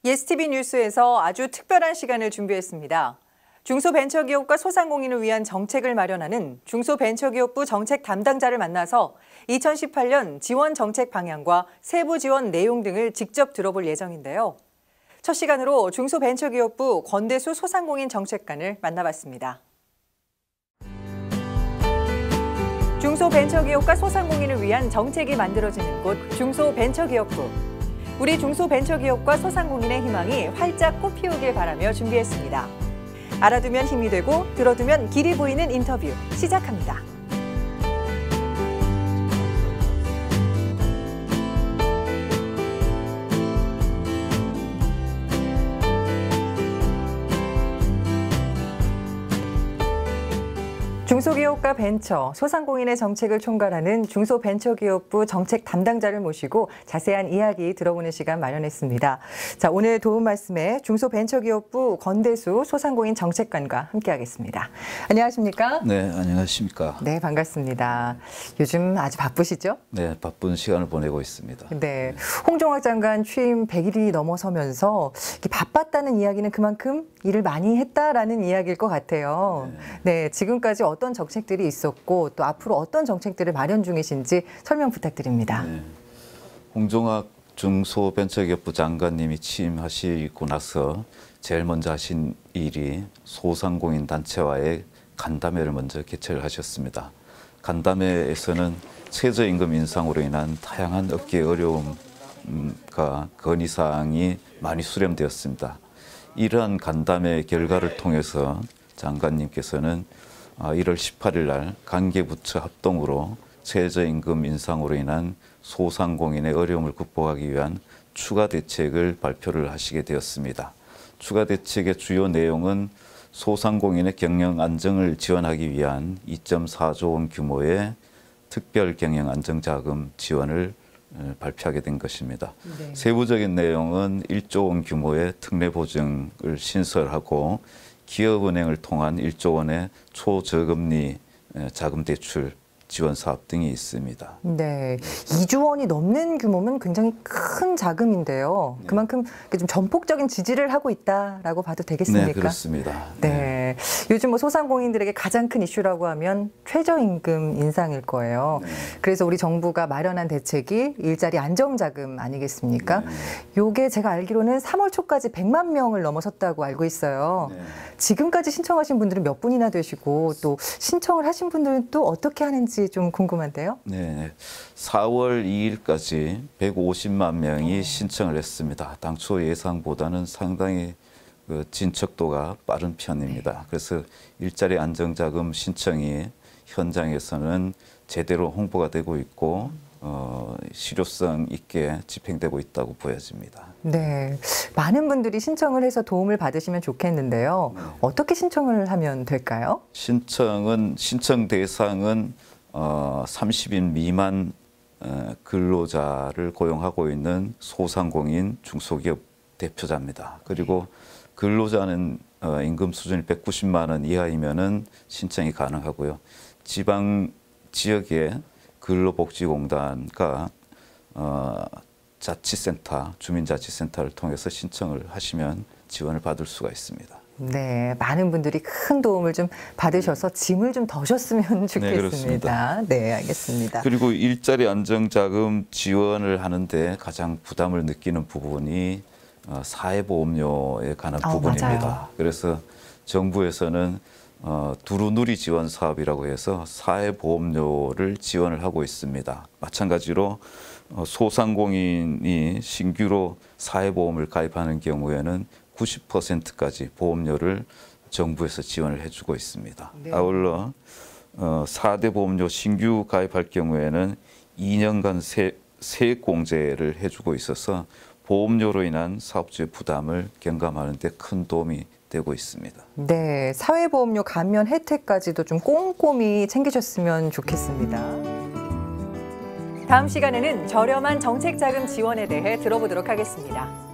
예스티비 뉴스에서 아주 특별한 시간을 준비했습니다. 중소벤처기업과 소상공인을 위한 정책을 마련하는 중소벤처기업부 정책 담당자를 만나서 2018년 지원 정책 방향과 세부 지원 내용 등을 직접 들어볼 예정인데요. 첫 시간으로 중소벤처기업부 권대수 소상공인 정책관을 만나봤습니다. 중소벤처기업과 소상공인을 위한 정책이 만들어지는 곳 중소벤처기업부. 우리 중소벤처기업과 소상공인의 희망이 활짝 꽃피우길 바라며 준비했습니다. 알아두면 힘이 되고 들어두면 길이 보이는 인터뷰 시작합니다. 중소기업과 벤처, 소상공인의 정책을 총괄하는 중소벤처기업부 정책 담당자를 모시고 자세한 이야기 들어보는 시간 마련했습니다. 자, 오늘 도움 말씀에 중소벤처기업부 권대수 소상공인 정책관과 함께하겠습니다. 안녕하십니까? 네, 안녕하십니까? 네, 반갑습니다. 요즘 아주 바쁘시죠? 네, 바쁜 시간을 보내고 있습니다. 네, 홍종학 장관 취임 100일이 넘어서면서 바빴다는 이야기는 그만큼 일을 많이 했다라는 이야기일 것 같아요. 네, 지금까지 어떤 정책들이 있었고 또 앞으로 어떤 정책들을 마련 중이신지 설명 부탁드립니다. 네. 홍종학 중소벤처기업부 장관님이 취임하시고 나서 제일 먼저 하신 일이 소상공인 단체와의 간담회를 먼저 개최를 하셨습니다. 간담회에서는 최저임금 인상으로 인한 다양한 업계 어려움과 건의사항이 많이 수렴되었습니다. 이러한 간담회 결과를 통해서 장관님께서는 1월 18일 날 관계부처 합동으로 최저임금 인상으로 인한 소상공인의 어려움을 극복하기 위한 추가 대책을 발표를 하시게 되었습니다. 추가 대책의 주요 내용은 소상공인의 경영 안정을 지원하기 위한 2.4조 원 규모의 특별 경영 안정자금 지원을 발표하게 된 것입니다. 네. 세부적인 내용은 1조 원 규모의 특례 보증을 신설하고 기업은행을 통한 1조 원의 초저금리 자금 대출 지원 사업 등이 있습니다. 네, 2조 원이 넘는 규모면 굉장히 큰 자금인데요. 그만큼 좀 전폭적인 지지를 하고 있다라고 봐도 되겠습니까? 네, 그렇습니다. 네, 요즘 소상공인들에게 가장 큰 이슈라고 하면 최저임금 인상일 거예요. 네. 그래서 우리 정부가 마련한 대책이 일자리 안정자금 아니겠습니까? 요게 제가 알기로는 3월 초까지 100만 명을 넘어섰다고 알고 있어요. 네. 지금까지 신청하신 분들은 몇 분이나 되시고 또 신청을 하신 분들은 또 어떻게 하는지 좀 궁금한데요. 네, 4월 2일까지 150만 명이 신청을 했습니다. 당초 예상보다는 상당히 진척도가 빠른 편입니다. 그래서 일자리 안정자금 신청이 현장에서는 제대로 홍보가 되고 있고 실효성 있게 집행되고 있다고 보여집니다. 네, 많은 분들이 신청을 해서 도움을 받으시면 좋겠는데요. 네. 어떻게 신청을 하면 될까요? 신청 대상은 30인 미만 근로자를 고용하고 있는 소상공인 중소기업 대표자입니다. 그리고 근로자는 임금 수준이 190만 원 이하이면은 신청이 가능하고요. 지방 지역의 근로복지공단과 자치센터, 주민자치센터를 통해서 신청을 하시면 지원을 받을 수가 있습니다. 네, 많은 분들이 큰 도움을 좀 받으셔서 짐을 좀 덜으셨으면 좋겠습니다. 네, 알겠습니다. 그리고 일자리 안정자금 지원을 하는데 가장 부담을 느끼는 부분이 사회보험료에 관한 부분입니다. 맞아요. 그래서 정부에서는 두루누리 지원 사업이라고 해서 사회보험료를 지원을 하고 있습니다. 마찬가지로 소상공인이 신규로 사회보험을 가입하는 경우에는 90%까지 보험료를 정부에서 지원을 해주고 있습니다. 네. 아울러 4대 보험료 신규 가입할 경우에는 2년간 세액공제를 해주고 있어서 보험료로 인한 사업주의 부담을 경감하는 데 큰 도움이 되고 있습니다. 네, 사회보험료 감면 혜택까지도 좀 꼼꼼히 챙기셨으면 좋겠습니다. 다음 시간에는 저렴한 정책자금 지원에 대해 들어보도록 하겠습니다.